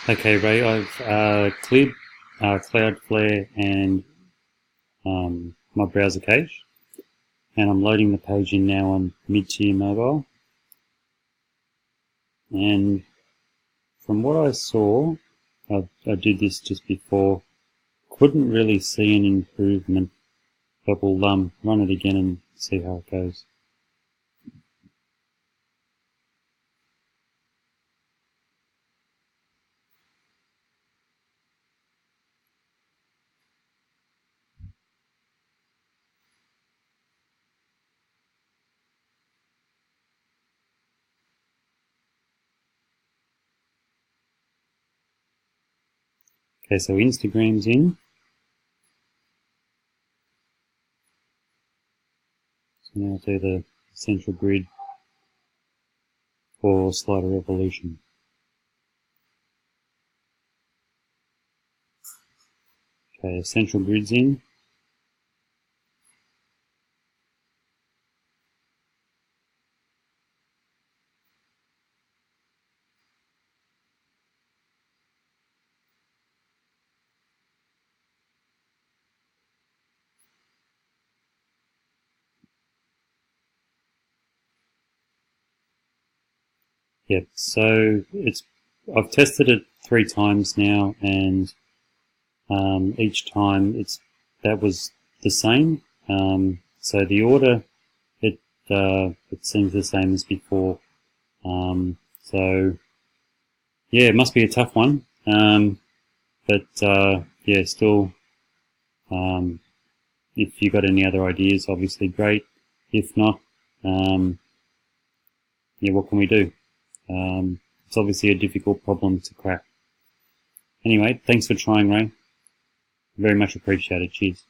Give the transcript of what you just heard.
Okay, Ray, I've cleared Cloudflare and my browser cache, and I'm loading the page in now on mid-tier mobile. And from what I saw, I did this just before, couldn't really see an improvement, but we'll run it again and see how it goes. Okay, so Instagram's in. So now I'll do the central grid for slider evolution. Okay, central grid's in. Yep, so I've tested it 3 times now, and each time that was the same. So the order, it seems the same as before. So yeah, it must be a tough one. But yeah, still, if you got any other ideas, obviously great. If not, yeah, what can we do? It's obviously a difficult problem to crack. Anyway, thanks for trying, Ray. Very much appreciated. Cheers.